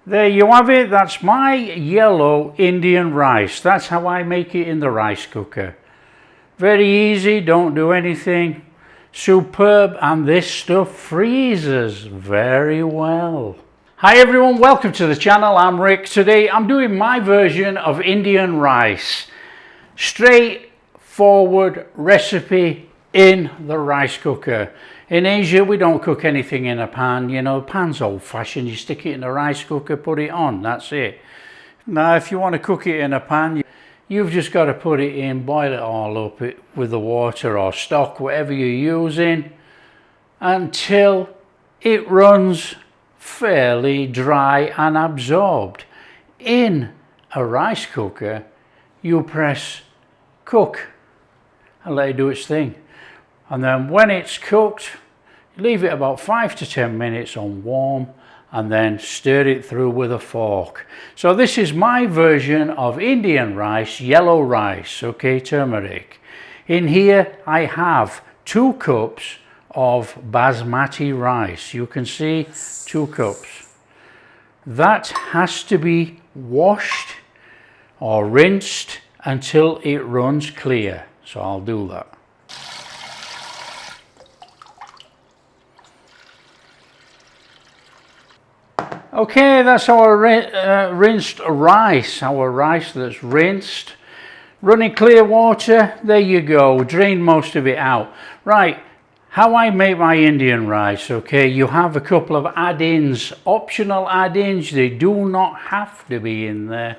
There you have it. That's my yellow Indian rice. That's how I make it in the rice cooker. Very easy, don't do anything. Superb, and this stuff freezes very well. Hi everyone, welcome to the channel. I'm Rick. Today I'm doing my version of Indian rice. Straightforward recipe in the rice cooker. In Asia we don't cook anything in a pan, you know, pan's old fashioned, you stick it in the rice cooker, put it on, that's it. Now if you want to cook it in a pan, you've just got to put it in, boil it all up with the water or stock, whatever you're using, until it runs fairly dry and absorbed. In a rice cooker, you press cook and let it do its thing. And then when it's cooked, leave it about 5 to 10 minutes on warm and then stir it through with a fork. So this is my version of Indian rice, yellow rice, okay, turmeric. In here I have 2 cups of Basmati rice. You can see 2 cups. That has to be washed or rinsed until it runs clear. So I'll do that. Okay, that's our rinsed rice, our rice that's rinsed. Running clear water, there you go, drain most of it out. Right, how I make my Indian rice, okay, you have a couple of add-ins, optional add-ins, they do not have to be in there.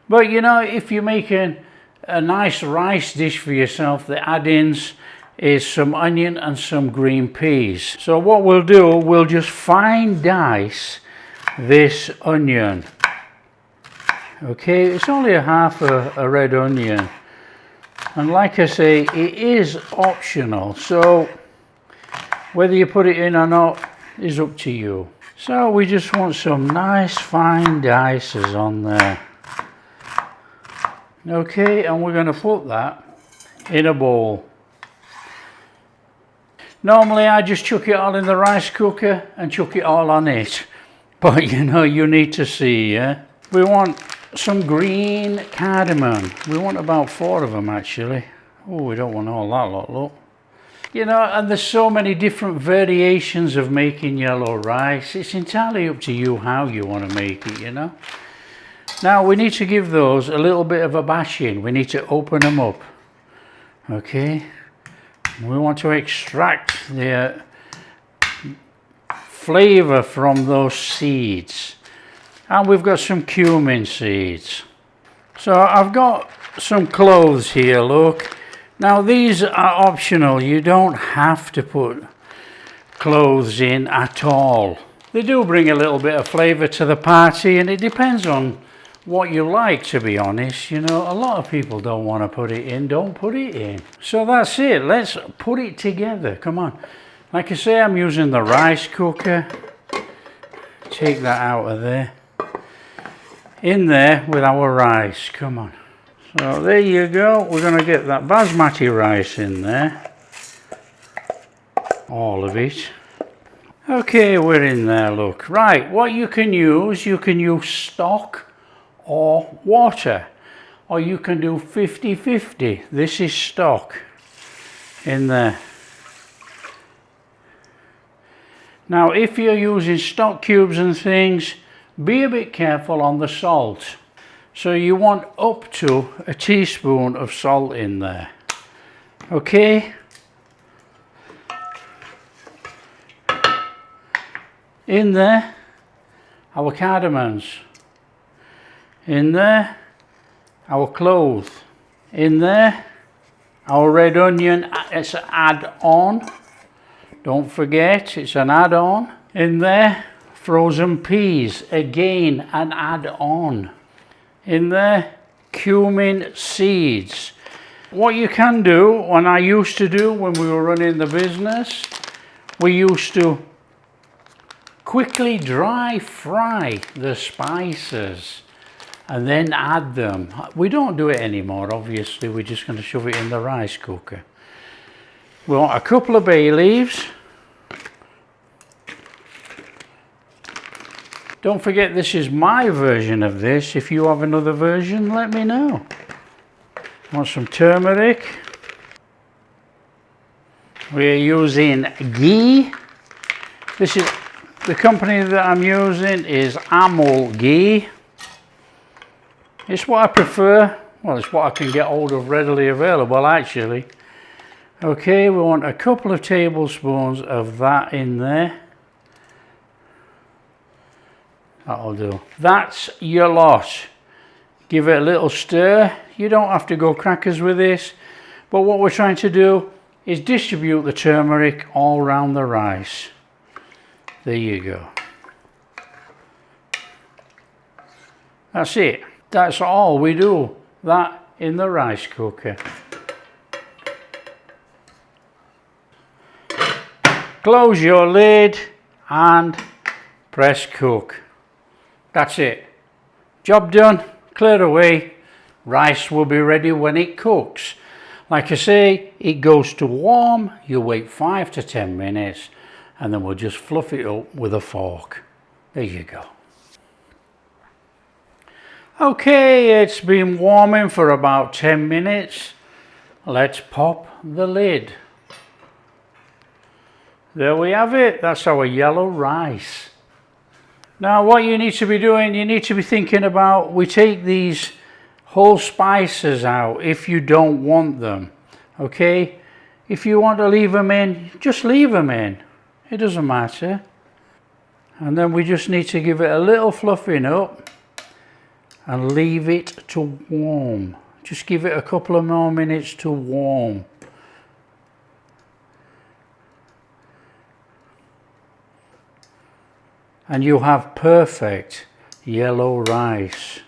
But you know, if you're making a nice rice dish for yourself, the add-ins is some onion and some green peas. So what we'll do, we'll just fine dice this onion. Okay, it's only half a red onion, and like I say, it is optional, so whether you put it in or not is up to you. So we just want some nice fine dices on there. Okay, and we're going to put that in a bowl. Normally I just chuck it all in the rice cooker and chuck it all on it. But you know, you need to see, yeah? We want some green cardamom. We want about 4 of them actually. Oh, we don't want all that lot, look. You know, and there's so many different variations of making yellow rice. It's entirely up to you how you want to make it, you know. Now we need to give those a little bit of a bashing. We need to open them up. Okay. We want to extract the flavor from those seeds, and we've got some cumin seeds. So I've got some cloves here, look. Now these are optional, you don't have to put cloves in at all. They do bring a little bit of flavor to the party, and it depends on what you like, to be honest. You know, a lot of people don't want to put it in, don't put it in. So that's it, let's put it together, come on. Like I say, I'm using the rice cooker. Take that out of there. In there with our rice, come on. So there you go, we're going to get that Basmati rice in there. All of it. Okay, we're in there, look. Right, what you can use stock or water. Or you can do 50-50. This is stock in there. Now if you're using stock cubes and things, be a bit careful on the salt. So you want up to a teaspoon of salt in there. Okay? In there, our cardamoms. In there, our cloves. In there, our red onion, it's an add-on. Don't forget, it's an add-on. In there, frozen peas, again an add-on. In there, cumin seeds. What you can do, and I used to do when we were running the business, we used to quickly dry fry the spices and then add them. We don't do it anymore, obviously, we're just going to shove it in the rice cooker. We want a couple of bay leaves, Don't forget, this is my version of this. If you have another version, let me know. Want some turmeric? We're using ghee. This is the company that I'm using is ghee. It's what I prefer. Well, it's what I can get hold of readily available, actually. Okay, we want a couple of tablespoons of that in there. That'll do. That's your lot. Give it a little stir. You don't have to go crackers with this, but what we're trying to do is distribute the turmeric all around the rice. There you go. That's it. That's all we do. That in the rice cooker. Close your lid and press cook. That's it. Job done. Clear away. Rice will be ready when it cooks. Like I say, it goes to warm. You wait 5 to 10 minutes and then we'll just fluff it up with a fork. There you go. Okay, it's been warming for about 10 minutes. Let's pop the lid. There we have it. That's our yellow rice. Now what you need to be doing, you need to be thinking about, we take these whole spices out if you don't want them. Okay? If you want to leave them in, just leave them in. It doesn't matter. And then we just need to give it a little fluffing up and leave it to warm. Just give it a couple of more minutes to warm. And you have perfect yellow rice.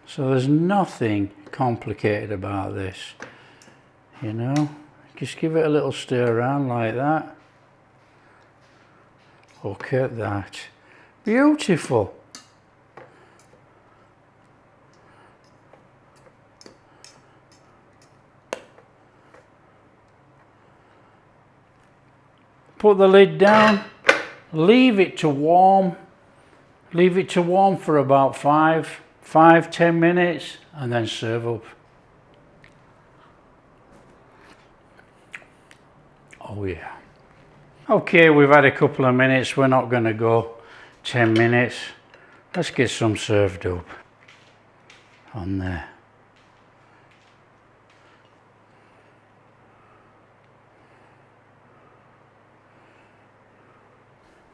So there's nothing complicated about this, you know. Just give it a little stir around like that. Look at that. Beautiful. Put the lid down, leave it to warm. Leave it to warm for about 5-10 minutes and then serve up. Oh yeah. Okay, we've had a couple of minutes. We're not going to go 10 minutes. Let's get some served up on there.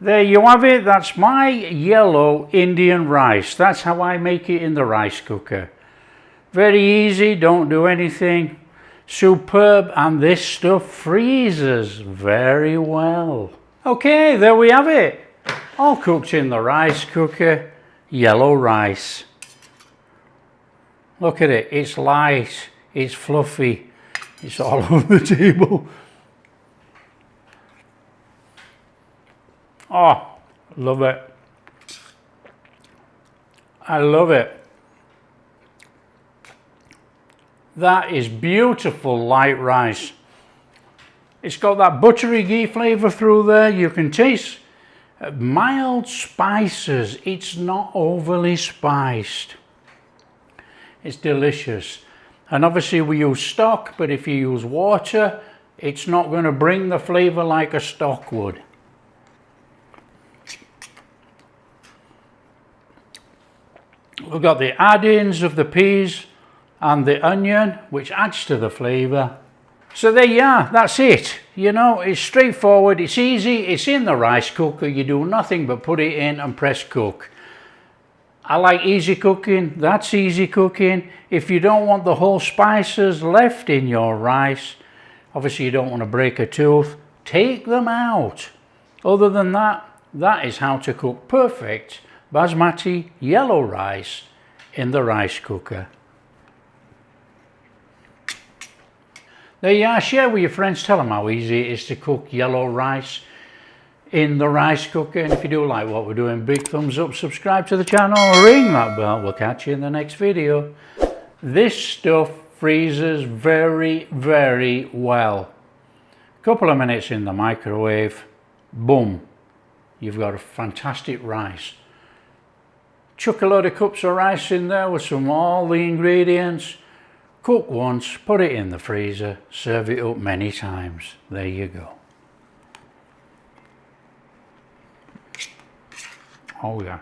There you have it. That's my yellow Indian rice. That's how I make it in the rice cooker. Very easy, don't do anything. Superb, and this stuff freezes very well. Okay, there we have it. All cooked in the rice cooker. Yellow rice. Look at it. It's light. It's fluffy. It's all over the table. Oh, love it. I love it. That is beautiful light rice. It's got that buttery ghee flavour through there. You can taste mild spices. It's not overly spiced. It's delicious. And obviously we use stock, but if you use water, it's not going to bring the flavour like a stock would. We've got the add-ins of the peas and the onion, which adds to the flavour. So there you are, that's it. You know, it's straightforward, it's easy, it's in the rice cooker. You do nothing but put it in and press cook. I like easy cooking, that's easy cooking. If you don't want the whole spices left in your rice, obviously you don't want to break a tooth, take them out. Other than that, that is how to cook perfect Basmati yellow rice in the rice cooker. There you are, share with your friends, tell them how easy it is to cook yellow rice in the rice cooker. And if you do like what we're doing, big thumbs up, subscribe to the channel, ring that bell. We'll catch you in the next video. This stuff freezes very, very well. Couple of minutes in the microwave, boom, you've got a fantastic rice. Chuck a load of cups of rice in there with all the ingredients, cook once, put it in the freezer, serve it up many times. There you go. Oh yeah.